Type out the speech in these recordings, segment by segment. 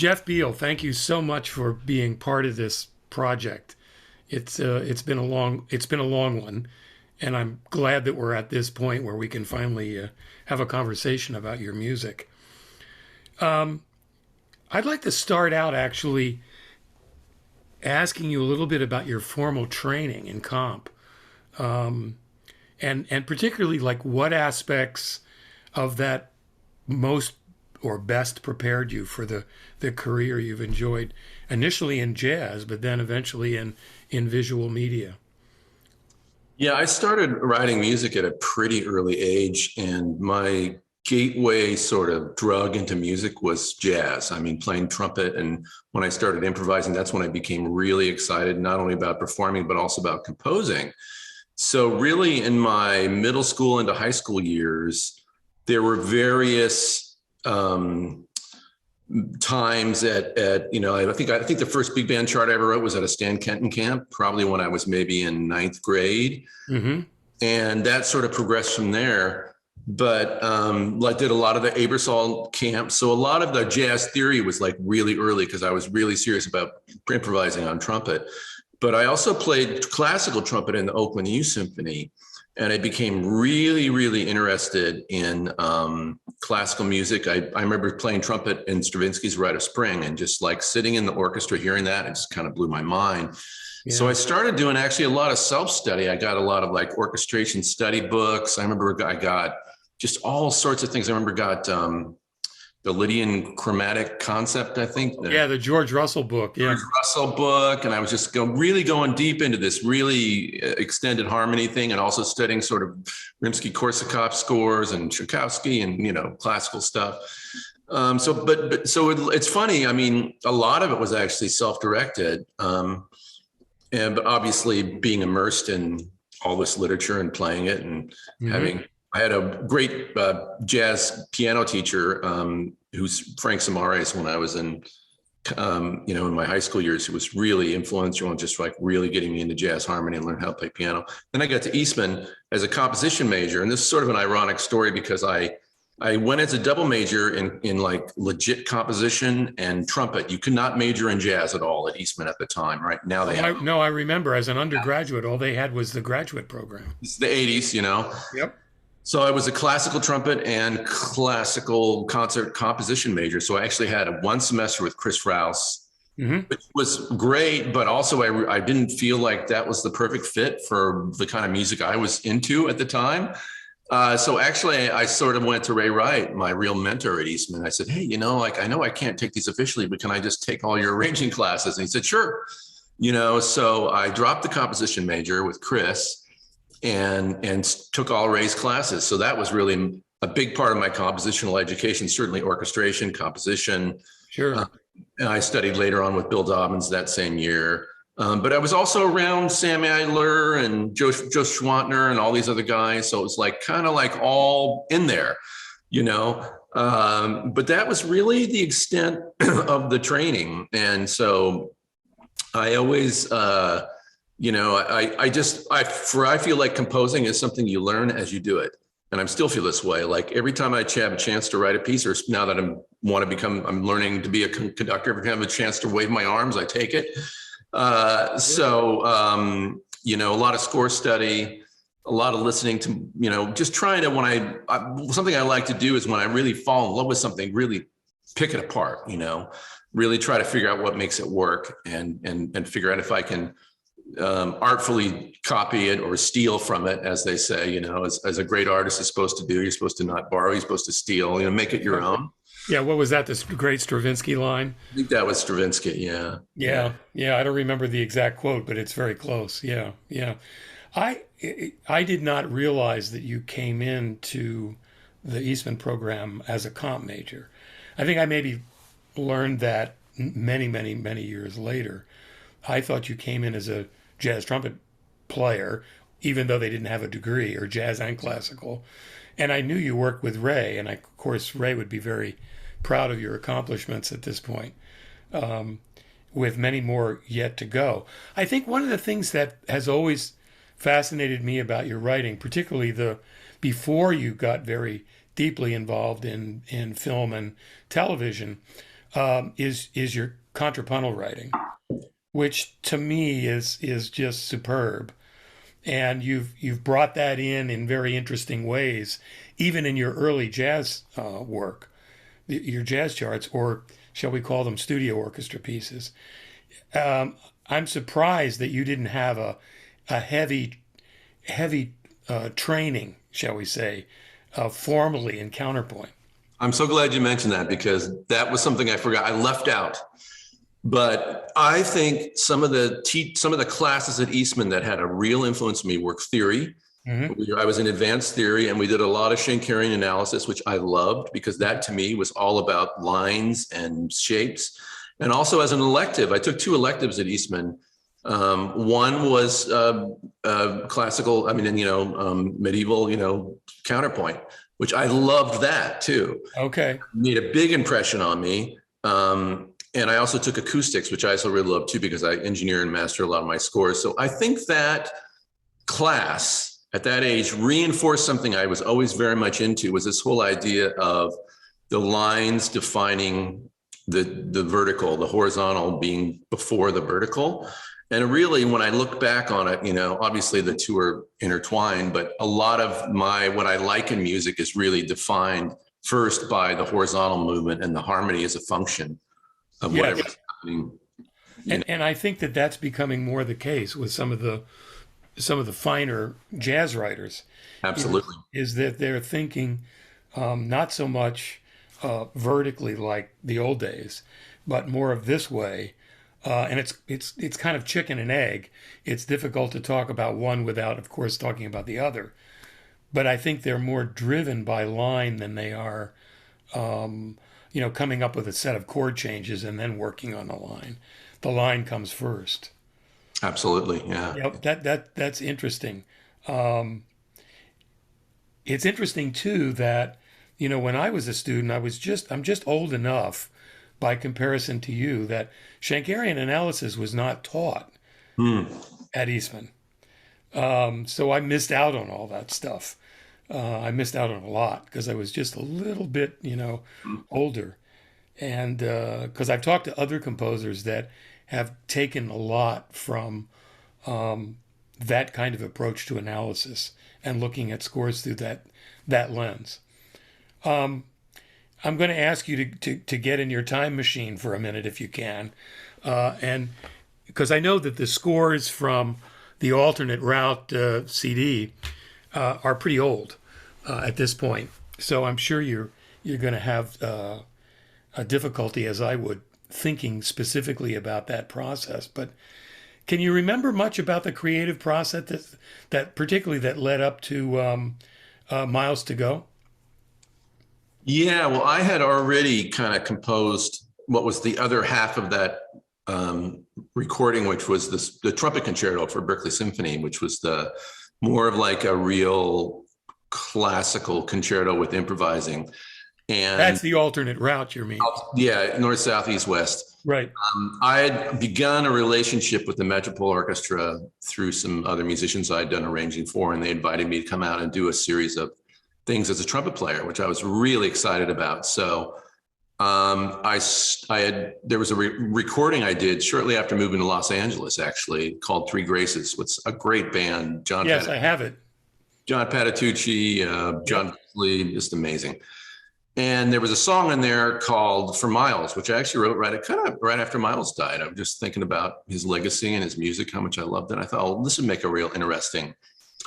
Jeff Beal, thank you so much for being part of this project. It's been a long one, and I'm glad that we're at this point where we can finally have a conversation about your music. I'd like to start out actually asking you a little bit about your formal training in comp, and particularly like what aspects of that most or best prepared you for the career you've enjoyed initially in jazz, but then eventually in visual media. Yeah, I started writing music at a pretty early age, and my gateway sort of drug into music was jazz. I mean, playing trumpet. And when I started improvising, that's when I became really excited, not only about performing, but also about composing. So, really, in my middle school into high school years, there were various times I think the first big band chart I ever wrote was at a Stan Kenton camp, probably when I was maybe in ninth grade. Mm-hmm. And that sort of progressed from there. But I did a lot of the Abersol camps. So a lot of the jazz theory was like really early because I was really serious about improvising on trumpet. But I also played classical trumpet in the Oakland Youth Symphony. And I became really, really interested in classical music. I remember playing trumpet in Stravinsky's Rite of Spring and just like sitting in the orchestra, hearing that, it just kind of blew my mind. Yeah. So I started doing actually a lot of self-study. I got a lot of like orchestration study books. I remember I got just all sorts of things. I remember got the Lydian chromatic concept, I think. Yeah, the George Russell book. Yeah. George Russell book. And I was just really going deep into this really extended harmony thing, and also studying sort of Rimsky-Korsakov scores and Tchaikovsky and, classical stuff. So it's funny. I mean, a lot of it was actually self-directed. But obviously being immersed in all this literature and playing it and I had a great jazz piano teacher who's Frank Samares when I was in my high school years, who was really influential in just like really getting me into jazz harmony and learn how to play piano. Then I got to Eastman as a composition major. And this is sort of an ironic story because I went as a double major in like legit composition and trumpet. You could not major in jazz at all at Eastman at the time. Right now they have. No, I remember as an undergraduate, all they had was the graduate program. It's the 80s, Yep. So I was a classical trumpet and classical concert composition major. So I actually had one semester with Chris Rouse, which was great, but also I didn't feel like that was the perfect fit for the kind of music I was into at the time. So actually I sort of went to Ray Wright, my real mentor at Eastman. I said, hey, I know I can't take these officially, but can I just take all your arranging classes? And he said, sure. So I dropped the composition major with Chris and took all Ray's classes. So that was really a big part of my compositional education, certainly orchestration, composition. Sure. And I studied later on with Bill Dobbins that same year. But I was also around Sam Adler and Joe Schwantner and all these other guys. So it was like kind of like all in there, but that was really the extent of the training. And so I always, I feel like composing is something you learn as you do it. And I still feel this way. Like every time I have a chance to write a piece, or now that I'm learning to be a conductor, every time I have a chance to wave my arms, I take it. A lot of score study, a lot of listening to, just trying to, something I like to do is when I really fall in love with something, really pick it apart, really try to figure out what makes it work and figure out if I can artfully copy it or steal from it, as they say, as a great artist is supposed to do. You're supposed to not borrow, you're supposed to steal, make it your own. Yeah, what was that? This great Stravinsky line? I think that was Stravinsky, yeah. Yeah. I don't remember the exact quote, but it's very close. Yeah. I did not realize that you came into the Eastman program as a comp major. I think I maybe learned that many, many, many years later. I thought you came in as a jazz trumpet player, even though they didn't have a degree, or jazz and classical. And I knew you worked with Ray, and of course, Ray would be very proud of your accomplishments at this point, with many more yet to go. I think one of the things that has always fascinated me about your writing, particularly before you got very deeply involved in film and television, is your contrapuntal writing, which to me is just superb. And you've brought that in very interesting ways, even in your early jazz work, your jazz charts, or shall we call them studio orchestra pieces. I'm surprised that you didn't have a heavy training, shall we say, formally in counterpoint. I'm so glad you mentioned that because that was something I forgot. I left out. But I think some of the classes at Eastman that had a real influence on me were theory. I was in advanced theory, and we did a lot of Schenkerian analysis, which I loved because that to me was all about lines and shapes. And also as an elective, I took two electives at Eastman. One was classical, medieval, counterpoint, which I loved that too. Okay. Made a big impression on me. And I also took acoustics, which I also really love too, because I engineer and master a lot of my scores. So I think that class at that age reinforced something I was always very much into, was this whole idea of the lines defining the vertical, the horizontal being before the vertical. And really, when I look back on it, obviously the two are intertwined, but a lot of what I like in music is really defined first by the horizontal movement and the harmony as a function of whatever's happening. And I think that that's becoming more the case with some of the finer jazz writers. Absolutely. Is that they're thinking not so much vertically like the old days, but more of this way. And it's kind of chicken and egg. It's difficult to talk about one without, of course, talking about the other. But I think they're more driven by line than they are, coming up with a set of chord changes and then working on the line. The line comes first. Absolutely, yeah. That's interesting. It's interesting too that, when I was a student, I'm just old enough by comparison to you that Schenkerian analysis was not taught at Eastman. So I missed out on all that stuff. I missed out on a lot because I was just a little bit, older. And because I've talked to other composers that have taken a lot from that kind of approach to analysis and looking at scores through that lens. I'm going to ask you to get in your time machine for a minute if you can. And because I know that the scores from the alternate route CD are pretty old at this point. So I'm sure you're going to have a difficulty, as I would, thinking specifically about that process. But can you remember much about the creative process that particularly that led up to Miles to Go? Yeah, well, I had already kind of composed what was the other half of that recording, which was the trumpet concerto for Berkeley Symphony, which was the more of like a real classical concerto with improvising. And that's the alternate route, you mean? Yeah, north, south, east, west. Right. I had begun a relationship with the Metropole Orchestra through some other musicians I'd done arranging for, and they invited me to come out and do a series of things as a trumpet player, which I was really excited about. So there was a recording I did shortly after moving to Los Angeles, actually, called Three Graces, with a great band. Yes, I have it. John Patitucci, John Lee, just amazing. And there was a song in there called For Miles, which I actually wrote right after Miles died. I was just thinking about his legacy and his music, how much I loved it. I thought, oh, this would make a real interesting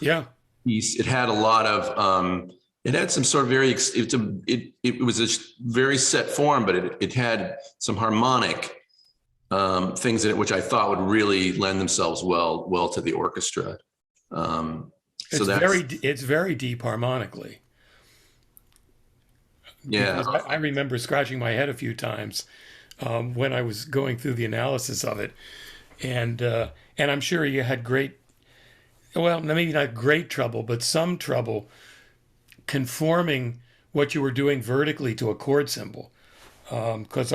piece. It had a lot of, it had some sort of it was a very set form, but it had some harmonic things in it, which I thought would really lend themselves well to the orchestra. It's very deep harmonically. Yeah, I remember scratching my head a few times when I was going through the analysis of it, and I'm sure you had maybe not great trouble, but some trouble conforming what you were doing vertically to a chord symbol. Because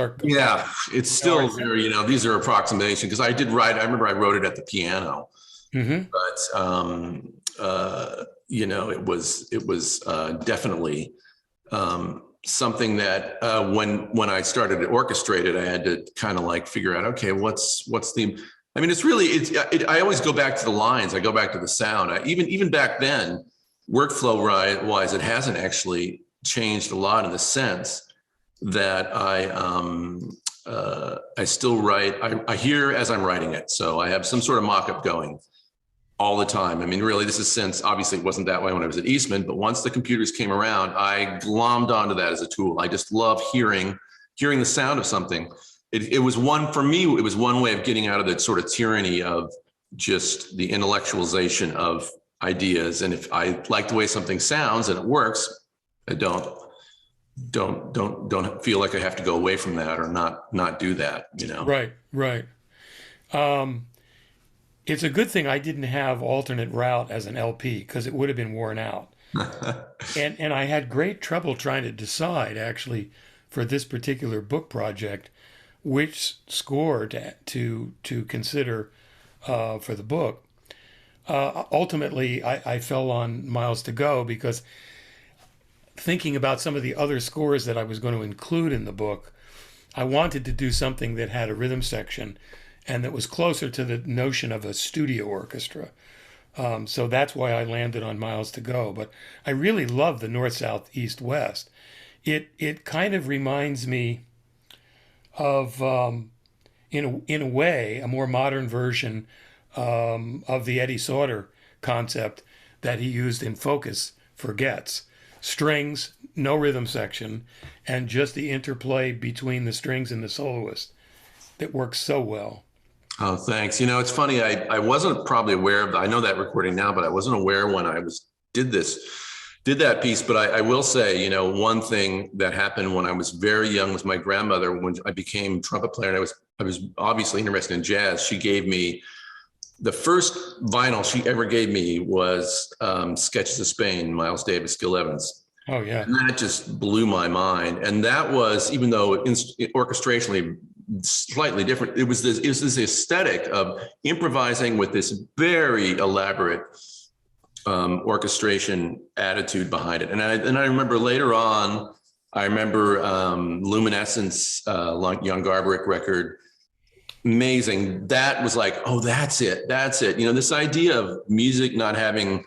it's still very, these are approximations, because I remember I wrote it at the piano, but it was definitely something that when I started to orchestrate it, I had to kind of like figure out, okay, what's the. I mean, it's really I always go back to the lines. I go back to the sound. Even back then, workflow wise, it hasn't actually changed a lot in the sense that I still write. I hear as I'm writing it, so I have some sort of mock-up going all the time. I mean, really, this is since obviously it wasn't that way when I was at Eastman, but once the computers came around, I glommed onto that as a tool. I just love hearing the sound of something. It was one for me. It was one way of getting out of that sort of tyranny of just the intellectualization of ideas. And if I like the way something sounds and it works, I don't feel like I have to go away from that or not do that. You know. Right, right. Um, it's a good thing I didn't have alternate route as an LP because it would have been worn out. And I had great trouble trying to decide actually for this particular book project which score to consider for the book. Ultimately, I fell on Miles to Go because thinking about some of the other scores that I was going to include in the book, I wanted to do something that had a rhythm section and that was closer to the notion of a studio orchestra. So that's why I landed on Miles to Go. But I really love the North, South, East, West. It kind of reminds me of, in a way, a more modern version of the Eddie Sauter concept that he used in Focus for Getz. Strings, no rhythm section, and just the interplay between the strings and the soloist that works so well. Oh, thanks. You know, it's funny. I wasn't probably aware of. I know that recording now, but I wasn't aware when I did that piece. But I will say, you know, one thing that happened when I was very young was my grandmother. When I became trumpet player, and I was obviously interested in jazz. She gave me the first vinyl she ever gave me was Sketches of Spain, Miles Davis, Gil Evans. Oh yeah. And that just blew my mind. And that was, even though orchestrationally slightly different, it was this aesthetic of improvising with this very elaborate orchestration attitude behind it. And I remember later on, I remember Luminescence, Jan Garbarek record, amazing. That was like, oh, that's it. You know, this idea of music not having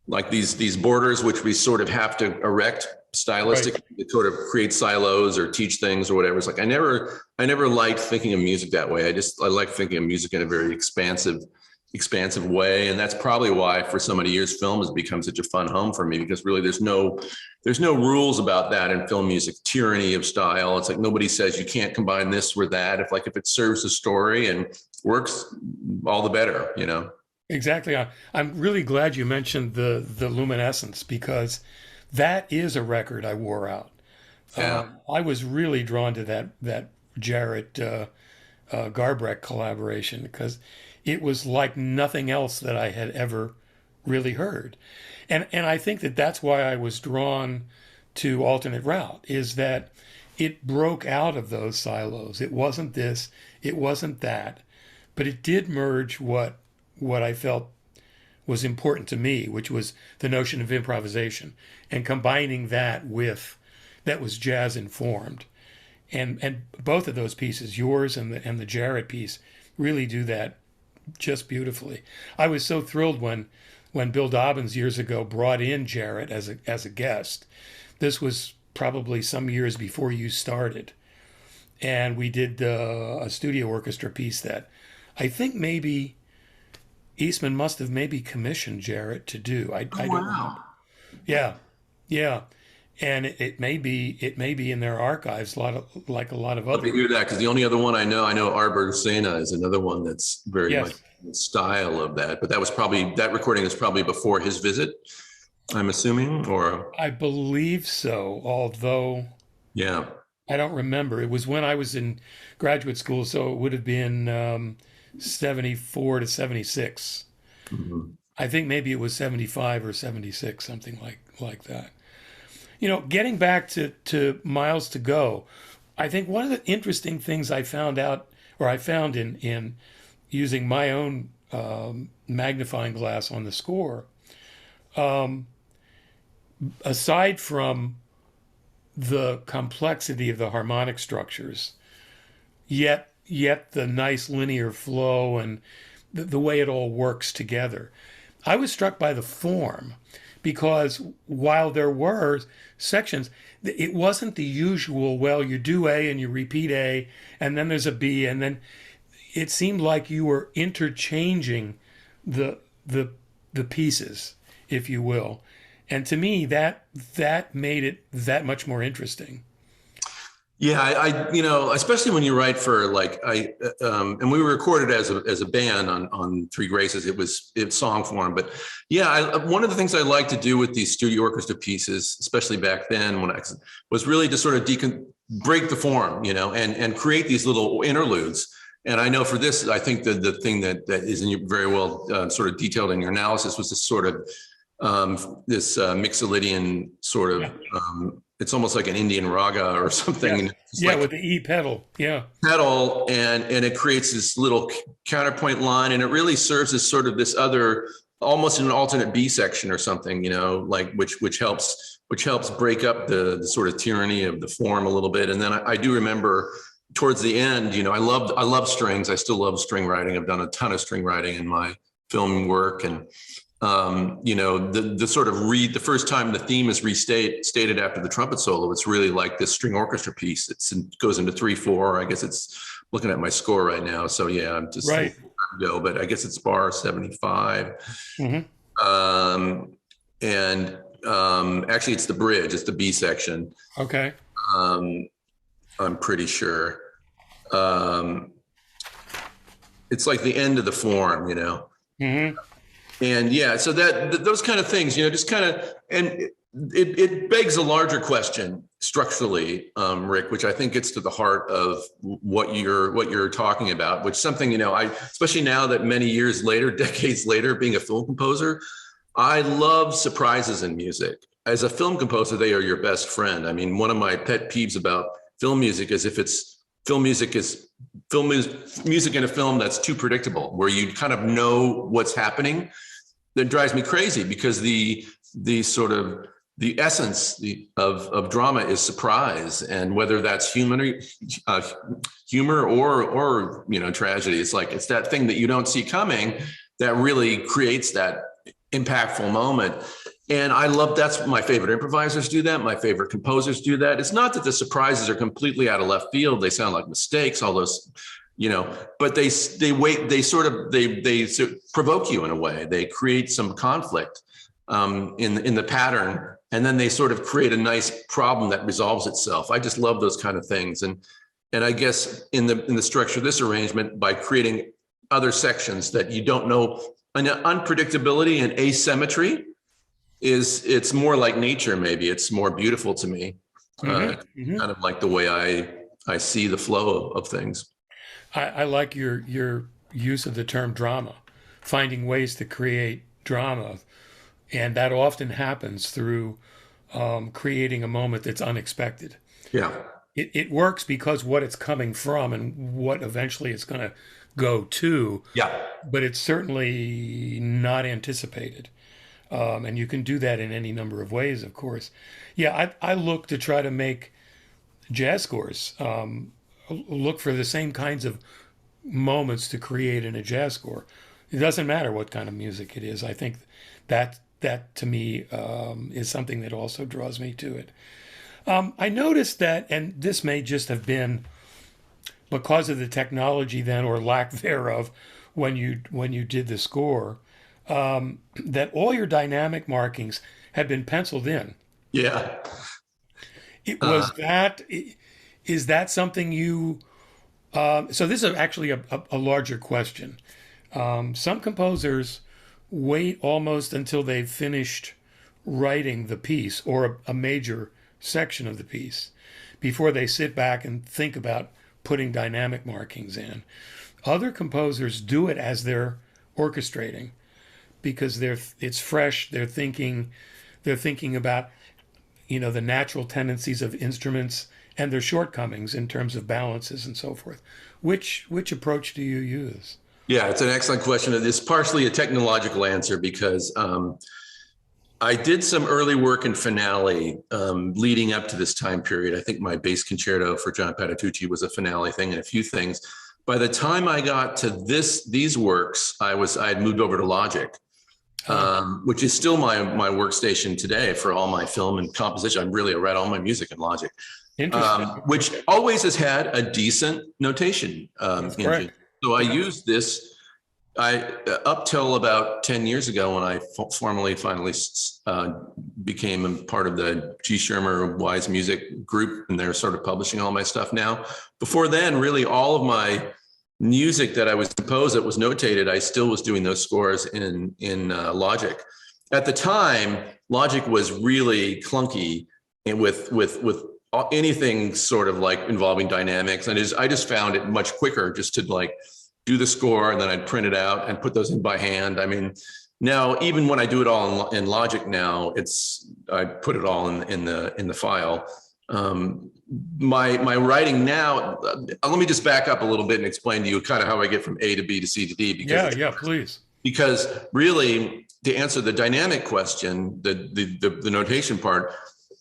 like these borders, which we sort of have to erect stylistically Right. to sort of create silos or teach things or whatever. It's like I never liked thinking of music that way. I like thinking of music in a very expansive way. And that's probably why for so many years film has become such a fun home for me, because really there's no rules about that in film music, tyranny of style. It's like nobody says you can't combine this with that. If it serves the story and works, all the better, you know? Exactly. I'm really glad you mentioned the Luminescence because that is a record I wore out. Yeah. I was really drawn to that Jarrett Garbrek collaboration because it was like nothing else that I had ever really heard, and I think that that's why I was drawn to Alternate Route is that it broke out of those silos. It wasn't this, it wasn't that, but it did merge what I felt was important to me, which was the notion of improvisation and combining that with that was jazz informed. And both of those pieces, yours and the Jarrett piece, really do that just beautifully. I was so thrilled when Bill Dobbins years ago brought in Jarrett as a guest. This was probably some years before you started, and we did a studio orchestra piece that I think maybe Eastman must have maybe commissioned Jarrett to do. Oh, I don't remember. wow. Yeah, yeah, and it may be in their archives, like a lot of Love to other. hear that, because the only other one I know Arbor Sena is another one that's very much Yes, the style of that. But that recording is probably before his visit, I'm assuming, or I believe so. Although yeah. I don't remember. It was when I was in graduate school, so it would have been 74 to 76. Mhm. I think maybe it was 75 or 76, something like that. You know, getting back to Miles to Go, I think one of the interesting things I found out, or I found in using my own magnifying glass on the score, aside from the complexity of the harmonic structures, yet the nice linear flow and the way it all works together. I was struck by the form because while there were sections, it wasn't the usual, well, you do A and you repeat A, and then there's a B, and then it seemed like you were interchanging the the the pieces, if you will. And to me, that made it that much more interesting. Yeah, especially when you write for like and we were recorded as a band on Three Graces. It's song form, but yeah, one of the things I like to do with these studio orchestra pieces, especially back then, was really to sort of break the form, and create these little interludes. And I know for this, I think the thing that is very well sort of detailed in your analysis was this sort of this Mixolydian sort of. Yeah, It's almost like an Indian raga or something. yeah, It's yeah, like with the E pedal. Yeah, pedal, and it creates this little counterpoint line, and it really serves as sort of this other, almost an alternate B section or something, like which helps break up the sort of tyranny of the form a little bit. And then I do remember towards the end, I love strings. I still love string writing. I've done a ton of string writing in my film work, and the sort of the first time the theme is stated after the trumpet solo, it's really like this string orchestra piece. It goes into 3/4. I guess it's looking at my score right now. So yeah, I'm just right. go, but I guess it's bar 75. Hmm. And actually it's the bridge. It's the B section. Okay. I'm pretty sure. It's like the end of the form, Hmm. And yeah, so those kind of things, just kind of, and it begs a larger question structurally, Rick, which I think gets to the heart of what you're talking about, which something, especially now that many years later, decades later, being a film composer, I love surprises in music. As a film composer, they are your best friend. I mean, one of my pet peeves about film music is if it's music in a film that's too predictable, where you kind of know what's happening. That drives me crazy, because the sort of the essence of drama is surprise, and whether that's humor or tragedy, it's that thing that you don't see coming that really creates that impactful moment. And I love, that's my favorite improvisers do that. My favorite composers do that. It's not that the surprises are completely out of left field. They sound like mistakes, all those, but they provoke you in a way. They create some conflict in the pattern, and then they sort of create a nice problem that resolves itself. I just love those kind of things. And I guess in the structure of this arrangement, by creating other sections that you don't know, an unpredictability and asymmetry, it's more like nature. Maybe it's more beautiful to me. Hmm. Kind of like the way I see the flow of things. I like your use of the term drama, finding ways to create drama, and that often happens through creating a moment that's unexpected. Yeah. It works because what it's coming from and what eventually it's going to go to, Yeah. but it's certainly not anticipated. And you can do that in any number of ways, of course. Yeah, I look to try to make jazz scores look for the same kinds of moments to create in a jazz score. It doesn't matter what kind of music it is. I think that to me is something that also draws me to it. I noticed that, and this may just have been because of the technology then, or lack thereof, when you did the score, that all your dynamic markings had been penciled in. Yeah. It was that. Is that something you? So this is actually a larger question. Some composers wait almost until they've finished writing the piece or a major section of the piece before they sit back and think about putting dynamic markings in. Other composers do it as they're orchestrating because it's fresh. They're thinking about the natural tendencies of instruments and their shortcomings in terms of balances and so forth. Which approach do you use? Yeah, it's an excellent question. It's partially a technological answer because I did some early work in finale leading up to this time period. I think my bass concerto for John Patitucci was a finale thing and a few things. By the time I got to these works, I had moved over to Logic, which is still my workstation today for all my film and composition. I write all my music in Logic, which always has had a decent notation engine. So I use this. Up till about 10 years ago, when I finally became a part of the G. Schirmer Wise Music group, and they're sort of publishing all my stuff now. Before then, really all of my music that I was composed that was notated, I still was doing those scores in Logic. At the time, Logic was really clunky, and with anything sort of like involving dynamics, and I just found it much quicker just to like do the score, and then I'd print it out and put those in by hand. I mean, now even when I do it all in Logic now, I put it all in the file. My writing now. Let me just back up a little bit and explain to you kind of how I get from A to B to C to D. Yeah, please. Because really, to answer the dynamic question, the notation part,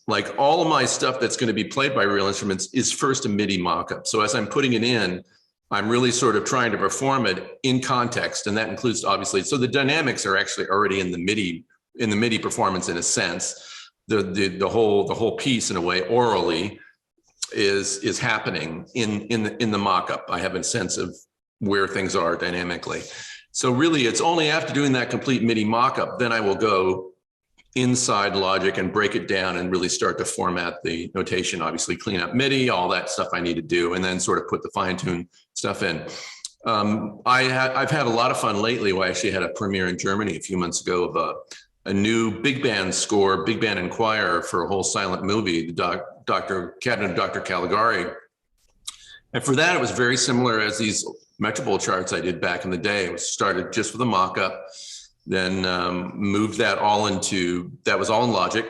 like all of my stuff that's going to be played by real instruments is first a MIDI mockup. So as I'm putting it in, I'm really sort of trying to perform it in context, and that includes obviously. So the dynamics are actually already in the MIDI performance in a sense. The whole piece in a way orally is happening in the mock-up. I have a sense of where things are dynamically. So really, it's only after doing that complete MIDI mock-up then I will go inside Logic and break it down and really start to format the notation, obviously clean up MIDI, all that stuff I need to do, and then sort of put the fine-tune stuff in. I've had a lot of fun lately. I actually had a premiere in Germany a few months ago of a new big band score, big band and choir for a whole silent movie, the Cabinet of Dr. Caligari. And for that, it was very similar as these Metropole charts I did back in the day. It was started just with a mock-up, then moved that all that was all in Logic.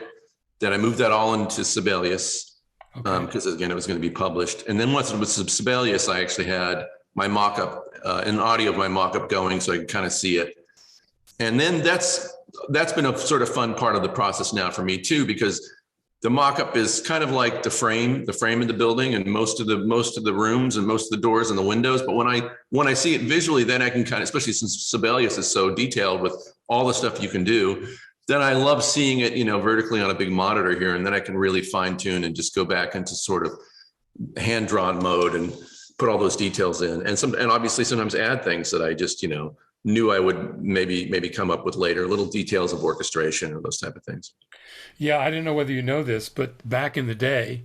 Then I moved that all into Sibelius, because again, it was going to be published. And then once it was Sibelius, I actually had my mock-up, an audio of my mock-up going so I could kind of see it. And then that's been a sort of fun part of the process now for me too, because the mock-up is kind of like the frame of the building and most of the rooms and most of the doors and the windows. But when I see it visually, then I can kind of, especially since Sibelius is so detailed with all the stuff you can do, then I love seeing it, vertically on a big monitor here. And then I can really fine tune and just go back into sort of hand drawn mode and put all those details in. And obviously sometimes add things that I just, knew I would maybe come up with later, little details of orchestration or those type of things. Yeah, I don't know whether you know this, but back in the day,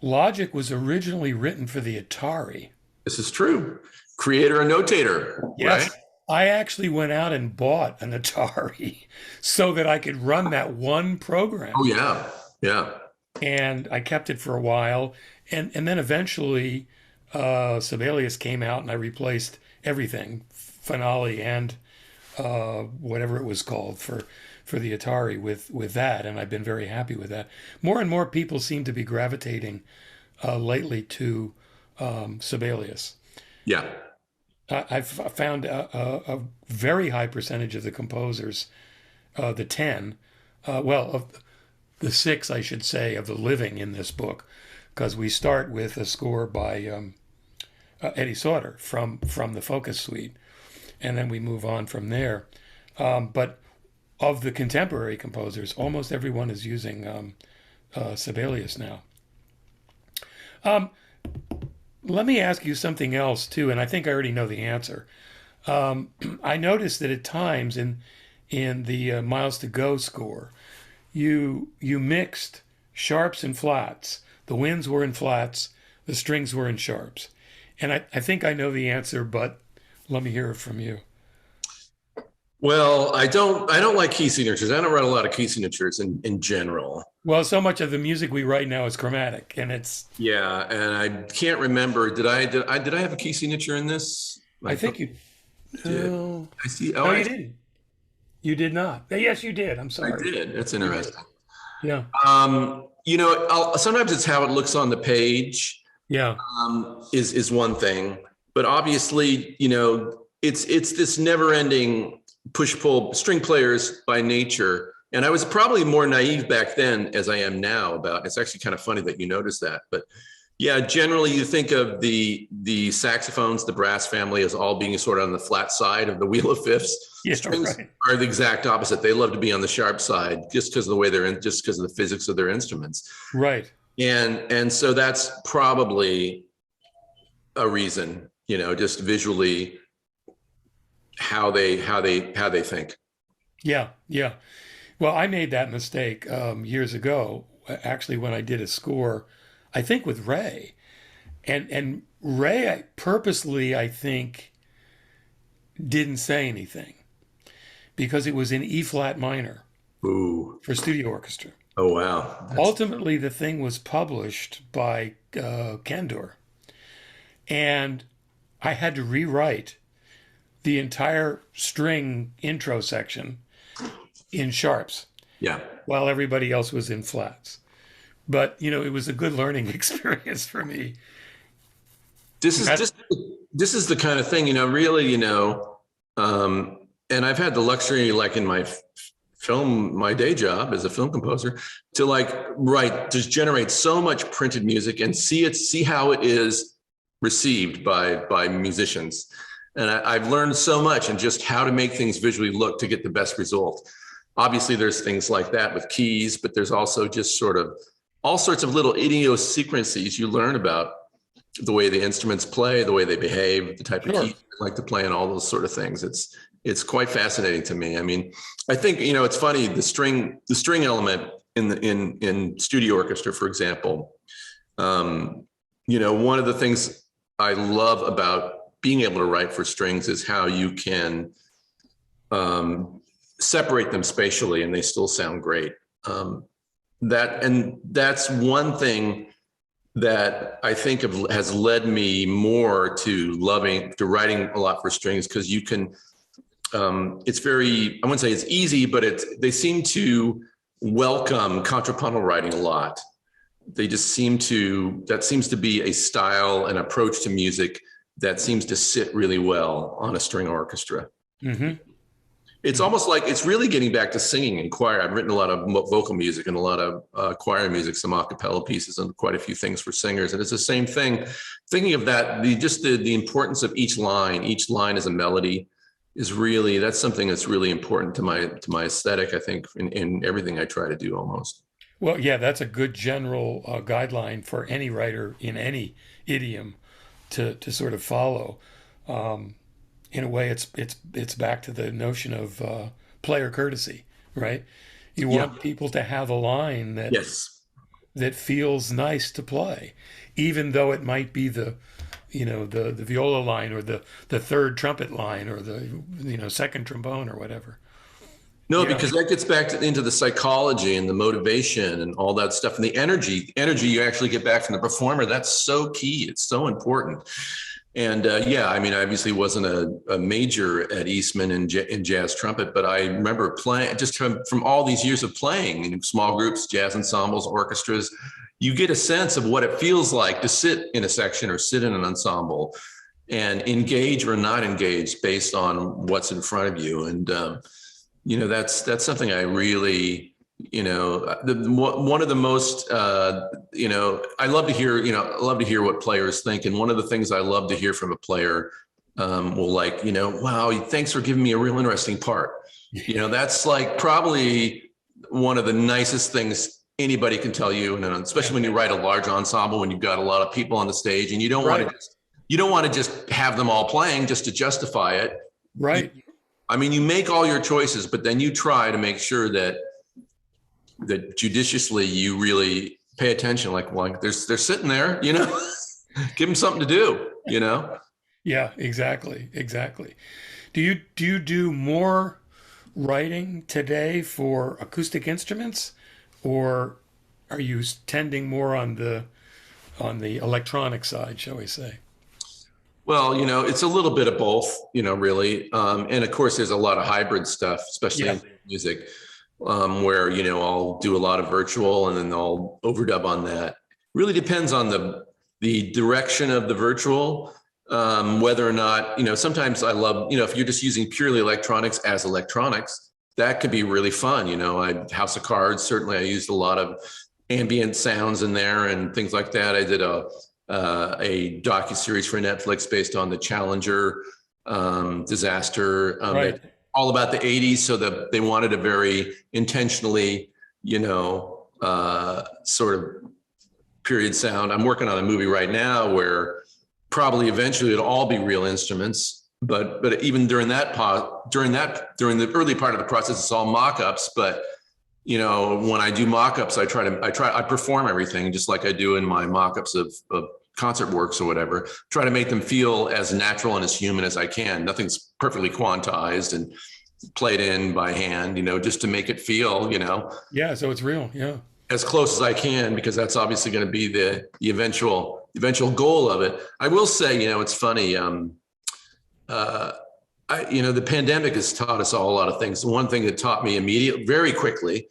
Logic was originally written for the Atari. This is true. Creator and notator, yes. Right? I actually went out and bought an Atari so that I could run that one program. Oh, yeah. Yeah. And I kept it for a while. And then eventually Sibelius came out and I replaced everything, Finale and whatever it was called for the Atari with that, and I've been very happy with that. More and more people seem to be gravitating lately to Sibelius. Yeah. I've found a very high percentage of the composers, the 10, of the 6, I should say, of the living in this book, because we start with a score by Eddie Sauter from the Focus Suite, and then we move on from there. But of the contemporary composers, almost everyone is using Sibelius now. Let me ask you something else too, and I think I already know the answer. I noticed that at times in the Miles to Go score, you mixed sharps and flats. The winds were in flats, the strings were in sharps. And I think I know the answer, but let me hear it from you. Well, I don't like key signatures. I don't write a lot of key signatures in general. Well, so much of the music we write now is chromatic, and it's yeah. And I can't remember. Did I have a key signature in this? I think you did. I see. No, you didn't. You did not. Yes, you did. I'm sorry. I did. That's interesting. Yeah. Sometimes it's how it looks on the page. Yeah. Is one thing, but obviously, it's this never-ending push-pull string players by nature. And I was probably more naive back then as I am now about, it's actually kind of funny that you noticed that, but yeah, generally you think of the saxophones, the brass family, as all being sort of on the flat side of the wheel of fifths. Yeah, Strings right. are the exact opposite. They love to be on the sharp side just because of the way they're in, just because of the physics of their instruments. Right. And so that's probably a reason, you know, just visually how they think. Yeah, yeah. Well, I made that mistake years ago, actually, when I did a score, I think with Ray. And Ray purposely, I think, didn't say anything because it was in E flat minor Ooh. for studio orchestra. Oh, wow. Ultimately, the thing was published by Kendor, and I had to rewrite the entire string intro section in sharps Yeah. while everybody else was in flats. But, you know, it was a good learning experience for me. This is That, just, this is the kind of thing, you know, really, you know, and I've had the luxury, like in my film, my day job as a film composer, to like write, just generate so much printed music and see how it is received by musicians. And I've learned so much and just how to make things visually look to get the best result. Obviously, there's things like that with keys, but there's also just sort of all sorts of little idiosyncrasies you learn about the way the instruments play, the way they behave, the type of sure. keys they like to play, and all those sort of things. It's quite fascinating to me. I mean, I think, you know, it's funny, the string element in studio orchestra, for example. You know, one of the things I love about being able to write for strings is how you can separate them spatially and they still sound great. That's one thing that I think has led me more to writing a lot for strings, because you can, it's very, I wouldn't say it's easy, but they seem to welcome contrapuntal writing a lot. They just that seems to be a style, an approach to music that seems to sit really well on a string orchestra. Mm-hmm. It's almost like it's really getting back to singing and choir. I've written a lot of vocal music and a lot of choir music, some a cappella pieces, and quite a few things for singers. And it's the same thing. Thinking of that, the importance of each line as a melody is really, that's something that's really important to my aesthetic, I think, in everything I try to do almost. Well, yeah, that's a good general guideline for any writer in any idiom to sort of follow. In a way, it's back to the notion of player courtesy, right? You Yeah. want people to have a line Yes. that feels nice to play, even though it might be the viola line or the third trumpet line or the second trombone or whatever. No, Yeah, because that gets back into the psychology and the motivation and all that stuff, and the energy you actually get back from the performer. That's so key. It's so important. And yeah, I mean, I obviously wasn't a major at Eastman in jazz trumpet, but I remember playing just from all these years of playing in small groups, jazz ensembles, orchestras. You get a sense of what it feels like to sit in a section or sit in an ensemble and engage or not engage based on what's in front of you. And you know, that's something I really, you know, one of the most, you know, I love to hear what players think. And one of the things I love to hear from a player will, like, you know, wow, thanks for giving me a real interesting part. You know, that's like probably one of the nicest things anybody can tell you. And especially when you write a large ensemble, when you've got a lot of people on the stage and you don't right, want to just have them all playing just to justify it. right. I mean, you make all your choices, but then you try to make sure that judiciously you really pay attention. Like they're sitting there, you know, give them something to do, you know? Yeah, exactly, exactly. Do you do more writing today for acoustic instruments, or are you tending more on the electronic side, shall we say? Well, you know, it's a little bit of both, you know, really. And of course, there's a lot of hybrid stuff, especially Yeah, in music, where, you know, I'll do a lot of virtual and then I'll overdub on that. Really depends on the direction of the virtual Whether or not, sometimes I love, if you're just using purely electronics as electronics, that could be really fun. House of Cards, certainly I used a lot of ambient sounds in there and things like that. I did a docuseries for Netflix based on the Challenger disaster, Right. all about the 80s. So that they wanted a very intentionally, sort of period sound. I'm working on a movie right now where probably eventually it'll all be real instruments. But even during during the early part of the process, it's all mock-ups. But when I do mock-ups, I perform everything just like I do in my mock-ups of concert works or whatever. Try to make them feel as natural and as human as I can. Nothing's perfectly quantized and played in by hand, just to make it feel, Yeah. So it's real. Yeah. as close as I can, because that's obviously going to be the eventual goal of it. I will say, it's funny. The pandemic has taught us all a lot of things. The one thing that taught me immediately, very quickly,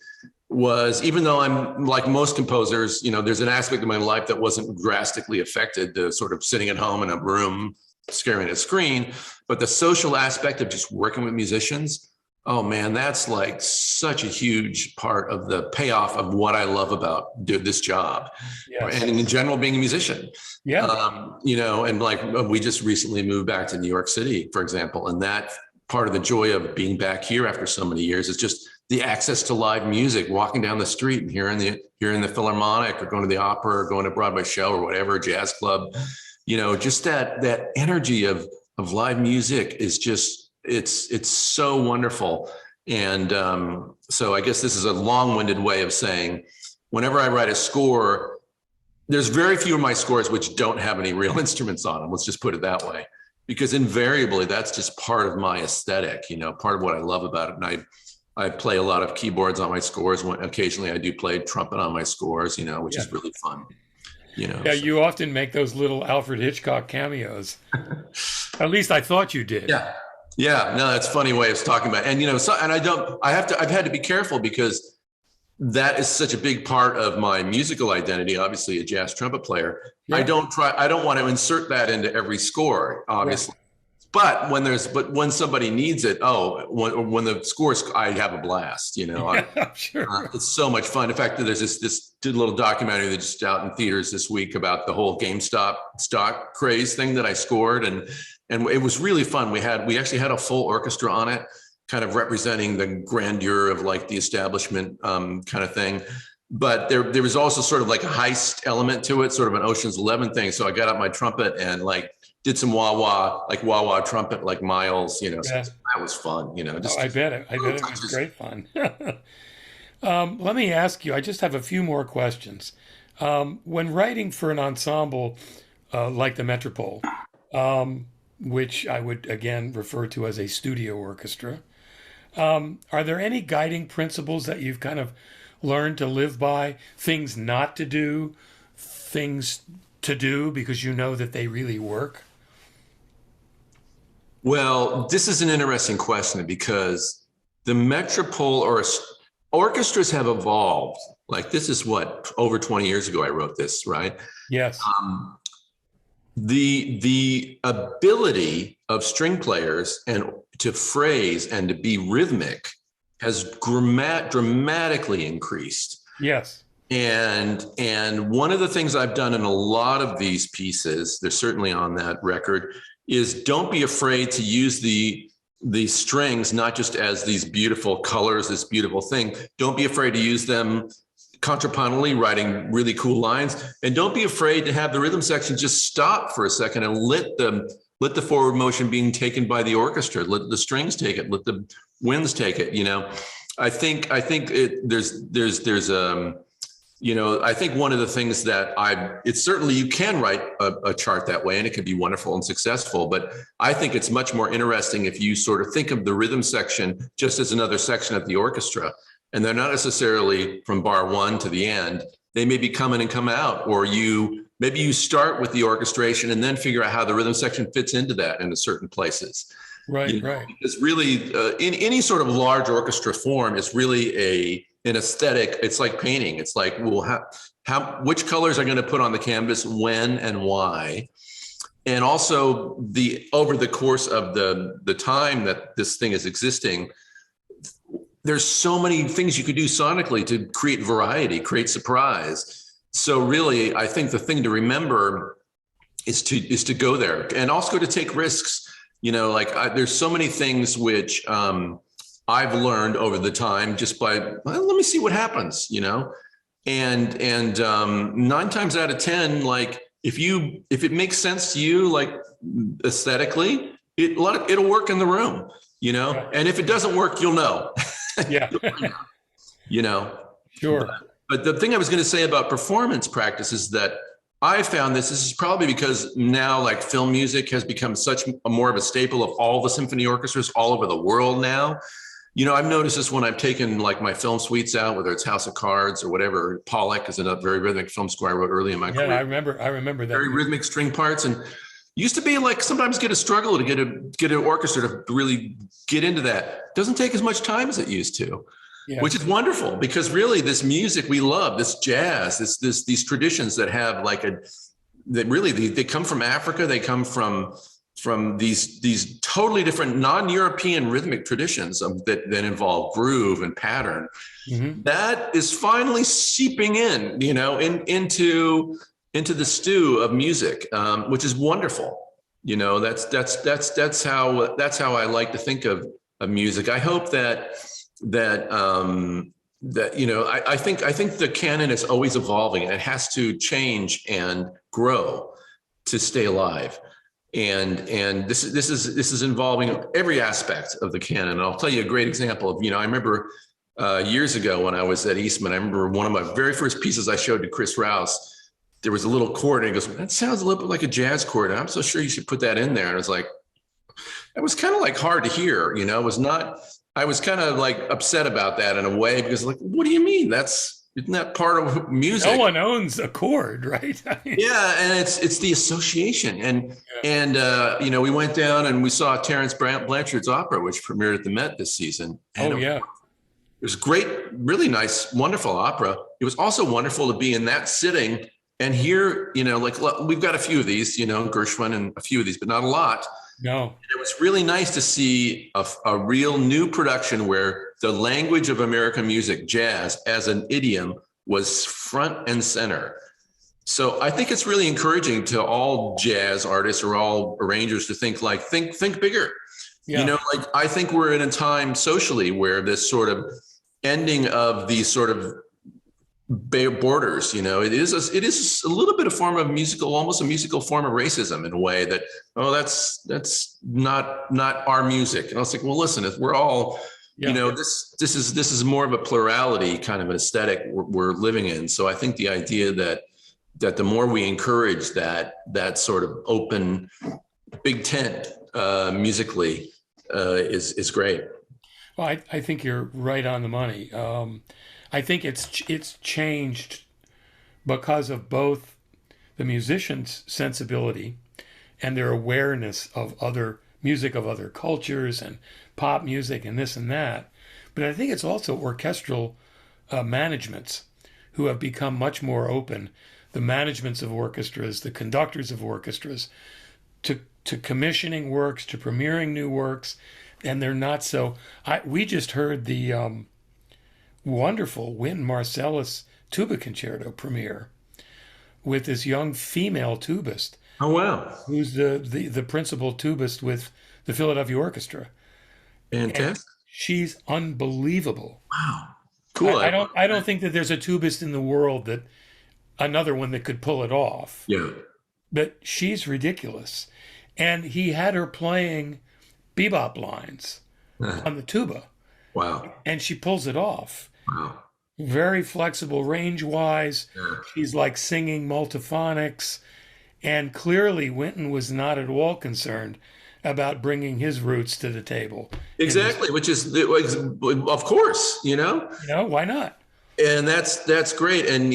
was, even though I'm like most composers, there's an aspect of my life that wasn't drastically affected, the sort of sitting at home in a room staring at a screen, but the social aspect of just working with musicians. Oh man, that's like such a huge part of the payoff of what I love about this job, Yes. and in general, being a musician. Yeah. And like we just recently moved back to New York City, for example, and that part of the joy of being back here after so many years is just the access to live music, walking down the street and hearing the Philharmonic, or going to the opera, or going to Broadway show, or whatever, jazz club. Just that energy of live music is just, it's so wonderful. And so I guess this is a long-winded way of saying, whenever I write a score, there's very few of my scores which don't have any real instruments on them. Let's just put it that way, because invariably that's just part of my aesthetic, part of what I love about it. And I play a lot of keyboards on my scores. Occasionally I do play trumpet on my scores, which is really fun. Yeah, you often make those little Alfred Hitchcock cameos. At least I thought you did. Yeah. Yeah, no, that's a funny way of talking about it. And, I've had to be careful, because that is such a big part of my musical identity, obviously a jazz trumpet player. Yeah. I don't want to insert that into every score, obviously. Right. But when somebody needs it, when the scores, I have a blast, Sure. It's so much fun. In fact, there's this little documentary that's just out in theaters this week about the whole GameStop stock craze thing that I scored. And it was really fun. We actually had a full orchestra on it, kind of representing the grandeur of like the establishment kind of thing. But there was also sort of like a heist element to it, sort of an Ocean's 11 thing. So I got out my trumpet and like did some wah-wah trumpet, like Miles, So that was fun, I bet it was great fun. Let me ask you, I just have a few more questions. When writing for an ensemble like the Metropole, which I would again refer to as a studio orchestra, are there any guiding principles that you've kind of learned to live by? Things not to do, things to do because you know that they really work? Well, this is an interesting question, because the Metropole orchestras have evolved. Like, this is over 20 years ago I wrote this, right? Yes. The ability of string players and to phrase and to be rhythmic has dramatically increased. Yes. And one of the things I've done in a lot of these pieces, they're certainly on that record, is don't be afraid to use the strings, not just as these beautiful colors, this beautiful thing. Don't be afraid to use them contrapuntally, writing really cool lines. And don't be afraid to have the rhythm section just stop for a second and let the forward motion being taken by the orchestra, let the strings take it, let the winds take it. I think I think one of the things that it's certainly, you can write a chart that way and it can be wonderful and successful, but I think it's much more interesting if you sort of think of the rhythm section just as another section of the orchestra. And they're not necessarily from bar one to the end. They may be come in and come out, or maybe you start with the orchestration and then figure out how the rhythm section fits into that in certain places. Right, right. Because really, in any sort of large orchestra form, it's really an aesthetic. It's like painting. It's like, well, which colors are going to put on the canvas when and why? and also over the course of the time that this thing is existing, there's so many things you could do sonically to create variety, create surprise. So really, I think the thing to remember is to go there, and also to take risks. There's so many things which I've learned over the time just by, well, let me see what happens, and 9 times out of 10, like if it makes sense to you, like aesthetically, it'll work in the room, Yeah. and if it doesn't work, you'll know. Yeah. Sure. But the thing I was going to say about performance practice is that I found this is probably because now like film music has become such more of a staple of all the symphony orchestras all over the world now. I've noticed this when I've taken like my film suites out, whether it's House of Cards or whatever. Pollock is a very rhythmic film score I wrote early in my career. I remember that. Very rhythmic string parts, and used to be like sometimes get a struggle to get an orchestra to really get into that. Doesn't take as much time as it used to. Yeah. Which is wonderful, because really this music we love, this jazz, these traditions that have like they come from Africa. They come from these totally different non-European rhythmic traditions that involve groove and pattern. Mm-hmm. That is finally seeping into the stew of music, which is wonderful. That's how I like to think of music. I hope that I think the canon is always evolving, and it has to change and grow to stay alive. And this is involving every aspect of the canon. And I'll tell you a great example of, I remember years ago when I was at Eastman, I remember one of my very first pieces I showed to Chris Rouse. There was a little chord, and he goes, "That sounds a little bit like a jazz chord. And I'm so sure you should put that in there." And I was like, it was kind of like hard to hear, I was kind of like upset about that in a way, because like, what do you mean? Isn't that part of music? No one owns a chord, right? Yeah, and it's the association, and we went down and we saw Terence Blanchard's opera, which premiered at the Met this season. And it was great, really nice, wonderful opera. It was also wonderful to be in that sitting and hear, like we've got a few of these, Gershwin and a few of these, but not a lot. No. And it was really nice to see a real new production where the language of American music, jazz, as an idiom was front and center. So I think it's really encouraging to all jazz artists or all arrangers to think bigger. Yeah. I think we're in a time socially where this sort of ending of these sort of borders, it is a little bit of form of almost a musical form of racism, in a way that, that's not our music. And I was like, well, listen, if we're all, this is more of a plurality kind of an aesthetic we're living in. So I think the idea that the more we encourage that sort of open big tent musically is great. Well, I think you're right on the money. I think it's changed because of both the musician's sensibility and their awareness of other music, of other cultures and pop music and this and that. But I think it's also orchestral managements who have become much more open, the managements of orchestras, the conductors of orchestras, to commissioning works, to premiering new works, and they're not so. We just heard the wonderful Wynton Marsalis tuba concerto premiere with this young female tubist. Oh wow! Who's the principal tubist with the Philadelphia Orchestra? Fantastic. And she's unbelievable. Wow, cool. I don't think that there's a tubist in the world another one that could pull it off. Yeah. But she's ridiculous, and he had her playing bebop lines on the tuba. Wow. And she pulls it off. Wow. Very flexible range-wise. Yeah. She's like singing multiphonics. And clearly Wynton was not at all concerned about bringing his roots to the table. Exactly, which is, of course, why not? And that's great. And,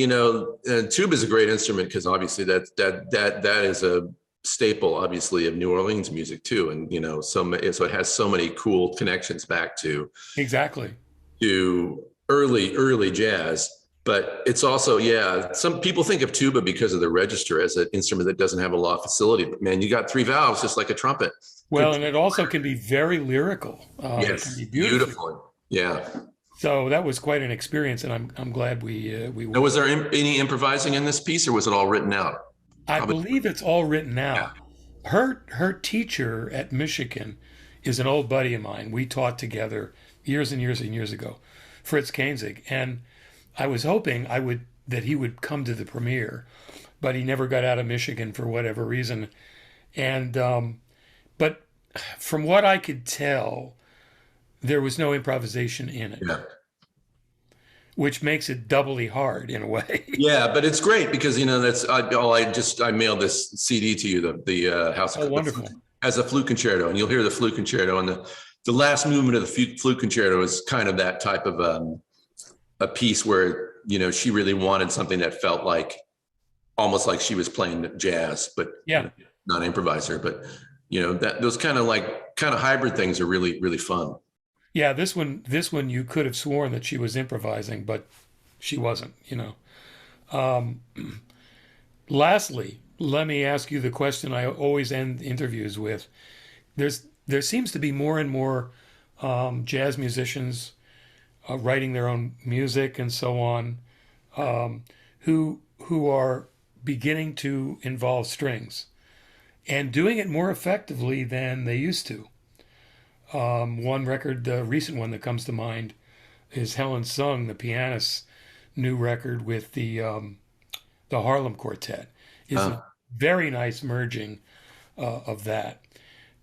tuba is a great instrument because obviously that is a staple, obviously, of New Orleans music too. And, so it has so many cool connections back to exactly to early jazz. But it's also, yeah, some people think of tuba because of the register as an instrument that doesn't have a lot of facility. But man, you got three valves, just like a trumpet. Well, and it also can be very lyrical. It can be Yes, beautifully. beautifully. Yeah. So that was quite an experience, and I'm glad we Now, went. was there any improvising in this piece, or was it all written out? I Probably. believe it's all written Yeah. out. Her teacher at Michigan is an old buddy of mine. We taught together years and years and years ago, Fritz Koenzig, and I was hoping I would that he would come to the premiere, but he never got out of Michigan for whatever reason. And but from what I could tell, there was no improvisation in it, Yeah. which makes it doubly hard in a way. Yeah, but it's great because that's I mailed this CD to you, the House Oh, of wonderful. as a flute concerto, and you'll hear the flute concerto, and the last movement of the flute concerto is kind of that type of a piece where she really wanted something that felt like almost like she was playing jazz, but Yeah. not improviser. But that those kind of hybrid things are really really fun. Yeah, this one you could have sworn that she was improvising, but she wasn't. Um, Lastly, let me ask you the question I always end interviews with. There seems to be more and more jazz musicians writing their own music and so on, who are beginning to involve strings and doing it more effectively than they used to. One record, the recent one that comes to mind, is Helen Sung, the pianist's new record with the Harlem Quartet. Is Uh, a very nice merging of that.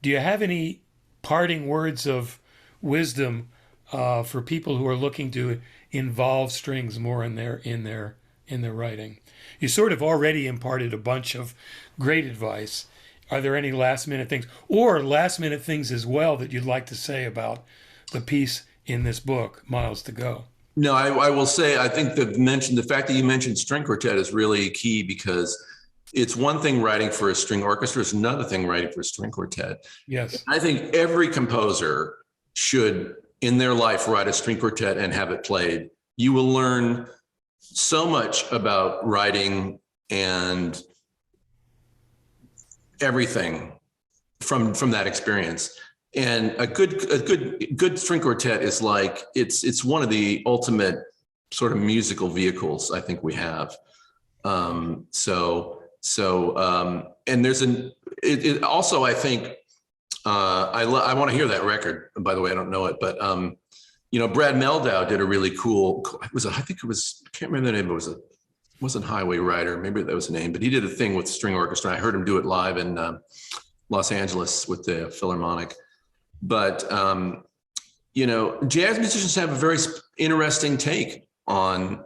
Do you have any parting words of wisdom for people who are looking to involve strings more in their writing? You sort of already imparted a bunch of great advice. Are there any last minute things or last minute things as well that you'd like to say about the piece in this book, Miles to Go? no, I will say I think the fact that you mentioned string quartet is really key because it's one thing writing for a string orchestra, it's another thing writing for a string quartet. Yes. I think every composer should, in their life, write a string quartet and have it played. You will learn so much about writing and everything from that experience. And a good string quartet is like it's one of the ultimate sort of musical vehicles I think we have. And it also I think I want to hear that record. By the way, I don't know it, but Brad Meldau did a really cool. I think it was, I can't remember the name. It wasn't Highway Rider. Maybe that was the name, but he did a thing with string orchestra. I heard him do it live in Los Angeles with the Philharmonic. But jazz musicians have a very interesting take on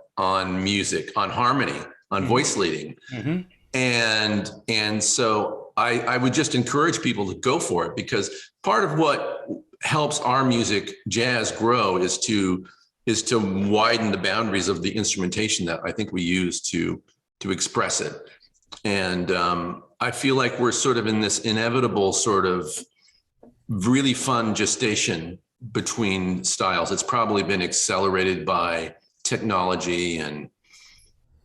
music, on harmony, on voice leading, Mm-hmm. and so I would just encourage people to go for it because part of what helps our music, jazz, grow is to widen the boundaries of the instrumentation that I think we use to express it. And I feel like we're sort of in this inevitable sort of really fun gestation between styles. It's probably been accelerated by technology and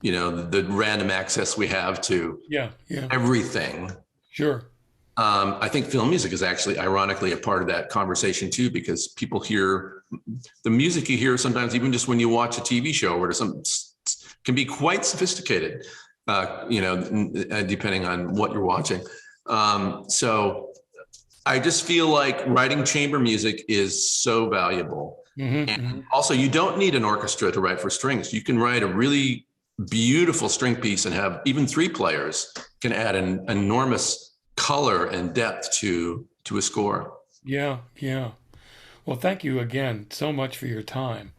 the random access we have to Yeah. everything. Sure. I think film music is actually ironically a part of that conversation too, because people hear the music you hear sometimes, even just when you watch a TV show or some, can be quite sophisticated, depending on what you're watching. So I just feel like writing chamber music is so valuable. Mm-hmm. And Mm-hmm. also, you don't need an orchestra to write for strings. You can write a really beautiful string piece and have even three players can add an enormous color and depth to a score. Yeah. Well, thank you again so much for your time.